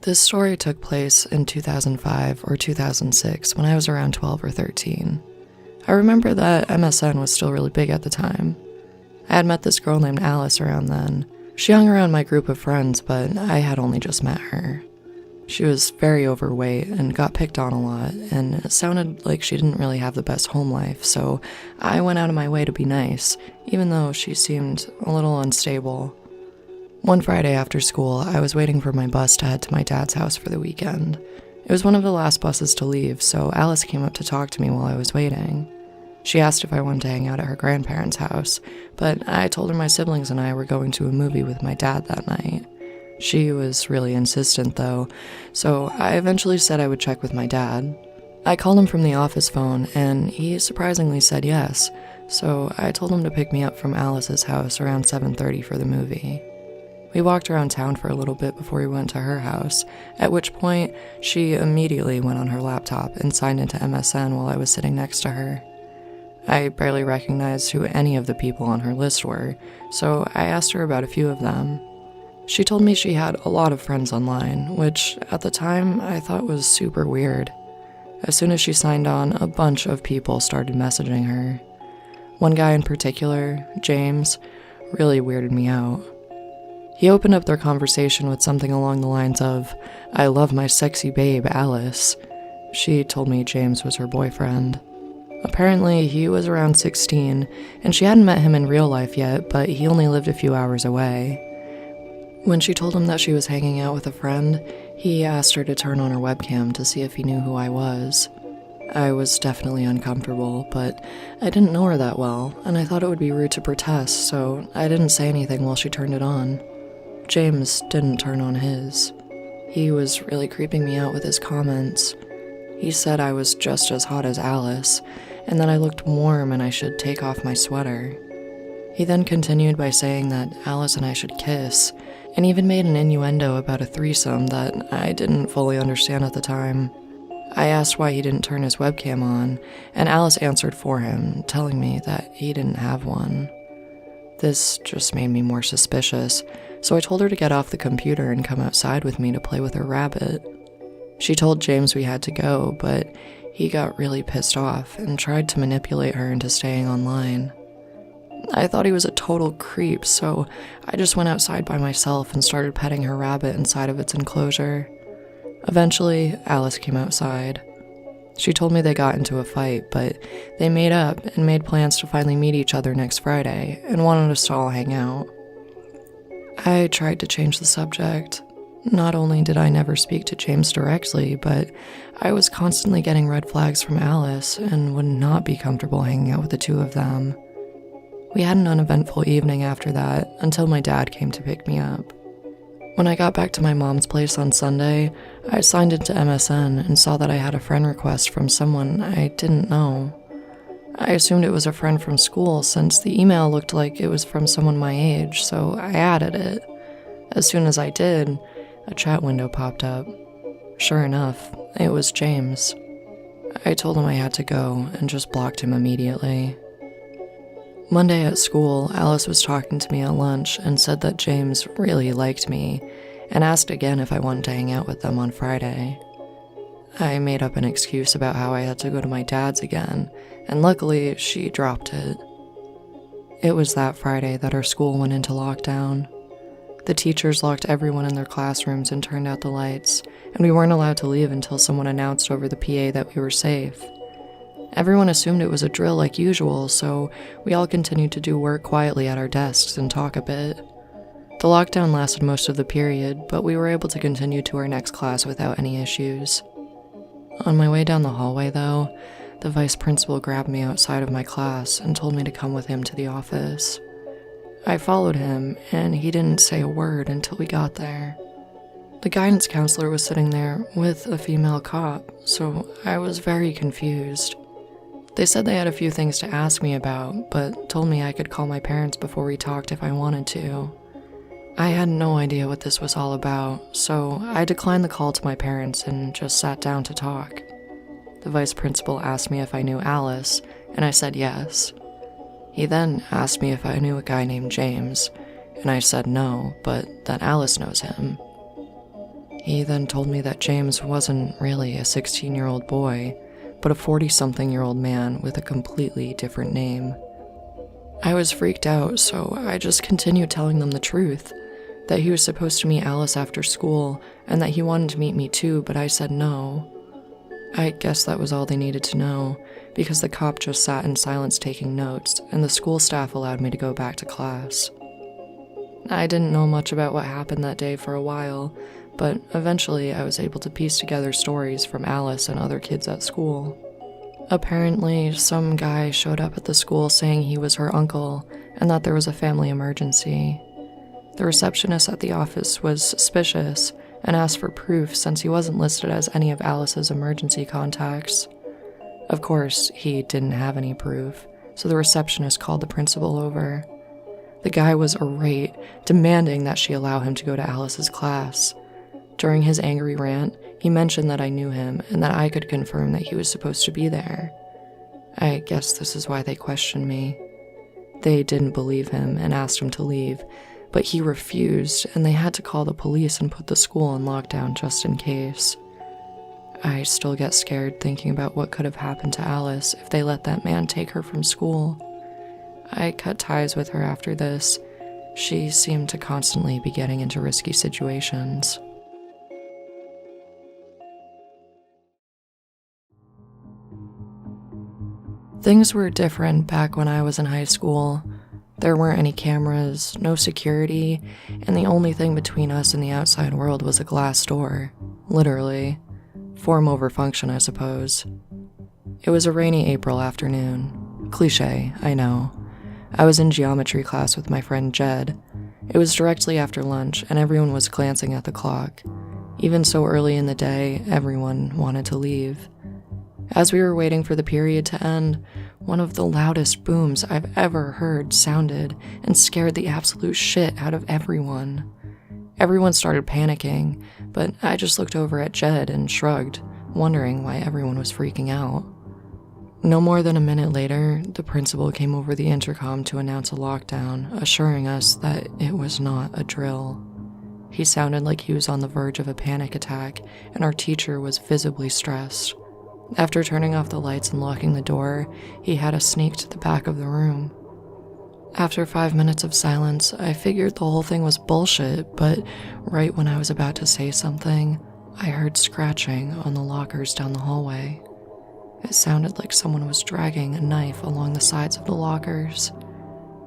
This story took place in 2005 or 2006 when I was around 12 or 13. I remember that MSN was still really big at the time. I had met this girl named Alice around then. She hung around my group of friends, but I had only just met her. She was very overweight and got picked on a lot, and it sounded like she didn't really have the best home life, so I went out of my way to be nice, even though she seemed a little unstable. One Friday after school, I was waiting for my bus to head to my dad's house for the weekend. It was one of the last buses to leave, so Alice came up to talk to me while I was waiting. She asked if I wanted to hang out at her grandparents' house, but I told her my siblings and I were going to a movie with my dad that night. She was really insistent, though, so I eventually said I would check with my dad. I called him from the office phone, and he surprisingly said yes, so I told him to pick me up from Alice's house around 7:30 for the movie. We walked around town for a little bit before we went to her house, at which point she immediately went on her laptop and signed into MSN while I was sitting next to her. I barely recognized who any of the people on her list were, so I asked her about a few of them. She told me she had a lot of friends online, which, at the time, I thought was super weird. As soon as she signed on, a bunch of people started messaging her. One guy in particular, James, really weirded me out. He opened up their conversation with something along the lines of, "I love my sexy babe, Alice." She told me James was her boyfriend. Apparently, he was around 16, and she hadn't met him in real life yet, but he only lived a few hours away. When she told him that she was hanging out with a friend, he asked her to turn on her webcam to see if he knew who I was. I was definitely uncomfortable, but I didn't know her that well, and I thought it would be rude to protest, so I didn't say anything while she turned it on. James didn't turn on his. He was really creeping me out with his comments. He said I was just as hot as Alice, and that I looked warm and I should take off my sweater. He then continued by saying that Alice and I should kiss, and even made an innuendo about a threesome that I didn't fully understand at the time. I asked why he didn't turn his webcam on, and Alice answered for him, telling me that he didn't have one. This just made me more suspicious, so I told her to get off the computer and come outside with me to play with her rabbit. She told James we had to go, but he got really pissed off and tried to manipulate her into staying online. I thought he was a total creep, so I just went outside by myself and started petting her rabbit inside of its enclosure. Eventually, Alice came outside. She told me they got into a fight, but they made up and made plans to finally meet each other next Friday and wanted us to all hang out. I tried to change the subject. Not only did I never speak to James directly, but I was constantly getting red flags from Alice and would not be comfortable hanging out with the two of them. We had an uneventful evening after that until my dad came to pick me up. When I got back to my mom's place on Sunday, I signed into MSN and saw that I had a friend request from someone I didn't know. I assumed it was a friend from school since the email looked like it was from someone my age, so I added it. As soon as I did, a chat window popped up. Sure enough, it was James. I told him I had to go and just blocked him immediately. Monday at school, Alice was talking to me at lunch and said that James really liked me and asked again if I wanted to hang out with them on Friday. I made up an excuse about how I had to go to my dad's again, and luckily she dropped it. It was that Friday that our school went into lockdown. The teachers locked everyone in their classrooms and turned out the lights, and we weren't allowed to leave until someone announced over the PA that we were safe. Everyone assumed it was a drill like usual, so we all continued to do work quietly at our desks and talk a bit. The lockdown lasted most of the period, but we were able to continue to our next class without any issues. On my way down the hallway, though, the vice principal grabbed me outside of my class and told me to come with him to the office. I followed him, and he didn't say a word until we got there. The guidance counselor was sitting there with a female cop, so I was very confused. They said they had a few things to ask me about, but told me I could call my parents before we talked if I wanted to. I had no idea what this was all about, so I declined the call to my parents and just sat down to talk. The vice principal asked me if I knew Alice, and I said yes. He then asked me if I knew a guy named James, and I said no, but that Alice knows him. He then told me that James wasn't really a 16-year-old boy, but a 40-something-year-old man with a completely different name. I was freaked out, so I just continued telling them the truth, that he was supposed to meet Alice after school, and that he wanted to meet me too, but I said no. I guess that was all they needed to know, because the cop just sat in silence taking notes, and the school staff allowed me to go back to class. I didn't know much about what happened that day for a while, but eventually I was able to piece together stories from Alice and other kids at school. Apparently, some guy showed up at the school saying he was her uncle and that there was a family emergency. The receptionist at the office was suspicious and asked for proof since he wasn't listed as any of Alice's emergency contacts. Of course, he didn't have any proof, so the receptionist called the principal over. The guy was irate, demanding that she allow him to go to Alice's class. During his angry rant, he mentioned that I knew him and that I could confirm that he was supposed to be there. I guess this is why they questioned me. They didn't believe him and asked him to leave, but he refused, and they had to call the police and put the school on lockdown just in case. I still get scared thinking about what could have happened to Alice if they let that man take her from school. I cut ties with her after this. She seemed to constantly be getting into risky situations. Things were different back when I was in high school. There weren't any cameras, no security, and the only thing between us and the outside world was a glass door. Literally. Form over function, I suppose. It was a rainy April afternoon. Cliché, I know. I was in geometry class with my friend Jed. It was directly after lunch, and everyone was glancing at the clock. Even so early in the day, everyone wanted to leave. As we were waiting for the period to end, one of the loudest booms I've ever heard sounded and scared the absolute shit out of everyone. Everyone started panicking, but I just looked over at Jed and shrugged, wondering why everyone was freaking out. No more than a minute later, the principal came over the intercom to announce a lockdown, assuring us that it was not a drill. He sounded like he was on the verge of a panic attack, and our teacher was visibly stressed. After turning off the lights and locking the door, he had us sneak to the back of the room. After 5 minutes of silence, I figured the whole thing was bullshit, but right when I was about to say something, I heard scratching on the lockers down the hallway. It sounded like someone was dragging a knife along the sides of the lockers.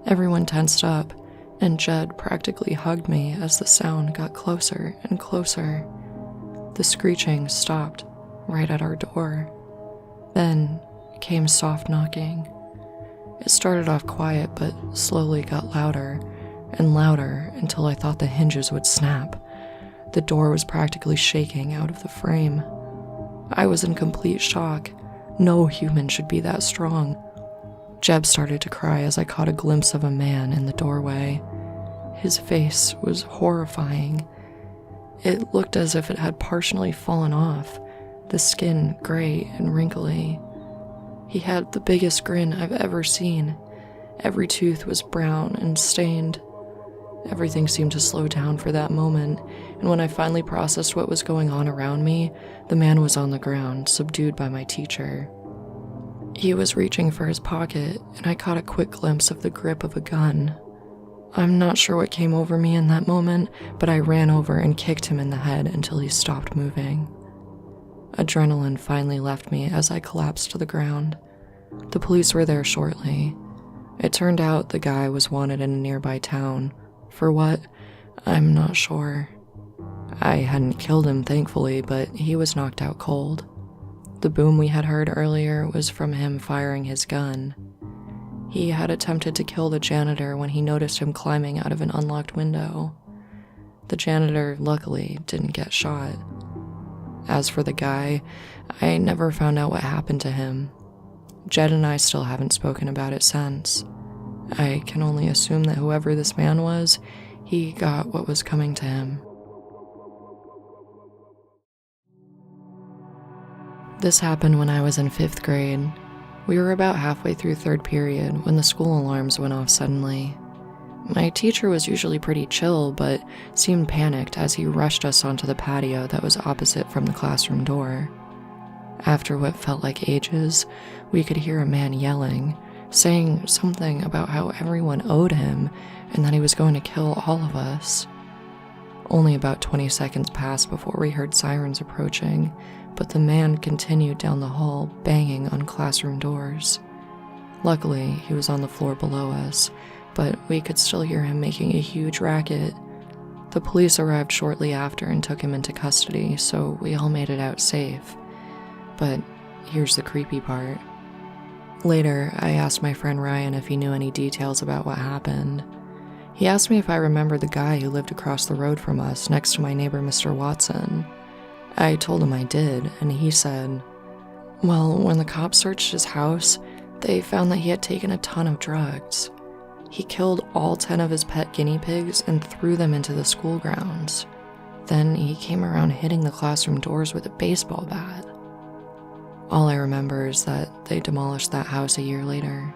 Everyone tensed up, and Jed practically hugged me as the sound got closer and closer. The screeching stopped right at our door. Then came soft knocking. It started off quiet, but slowly got louder and louder until I thought the hinges would snap. The door was practically shaking out of the frame. I was in complete shock. No human should be that strong. Jeb started to cry as I caught a glimpse of a man in the doorway. His face was horrifying. It looked as if it had partially fallen off, the skin gray and wrinkly. He had the biggest grin I've ever seen. Every tooth was brown and stained. Everything seemed to slow down for that moment, and when I finally processed what was going on around me, the man was on the ground, subdued by my teacher. He was reaching for his pocket, and I caught a quick glimpse of the grip of a gun. I'm not sure what came over me in that moment, but I ran over and kicked him in the head until he stopped moving. Adrenaline finally left me as I collapsed to the ground. The police were there shortly. It turned out the guy was wanted in a nearby town. For what? I'm not sure. I hadn't killed him, thankfully, but he was knocked out cold. The boom we had heard earlier was from him firing his gun. He had attempted to kill the janitor when he noticed him climbing out of an unlocked window. The janitor, luckily, didn't get shot. As for the guy, I never found out what happened to him. Jed and I still haven't spoken about it since. I can only assume that whoever this man was, he got what was coming to him. This happened when I was in 5th grade. We were about halfway through 3rd period when the school alarms went off suddenly. My teacher was usually pretty chill, but seemed panicked as he rushed us onto the patio that was opposite from the classroom door. After what felt like ages, we could hear a man yelling, saying something about how everyone owed him and that he was going to kill all of us. Only about 20 seconds passed before we heard sirens approaching, but the man continued down the hall, banging on classroom doors. Luckily, he was on the floor below us, but we could still hear him making a huge racket. The police arrived shortly after and took him into custody, so we all made it out safe. But here's the creepy part. Later, I asked my friend Ryan if he knew any details about what happened. He asked me if I remembered the guy who lived across the road from us next to my neighbor Mr. Watson. I told him I did, and he said, well, when the cops searched his house, they found that he had taken a ton of drugs. He killed all 10 of his pet guinea pigs and threw them into the school grounds. Then he came around hitting the classroom doors with a baseball bat. All I remember is that they demolished that house a year later.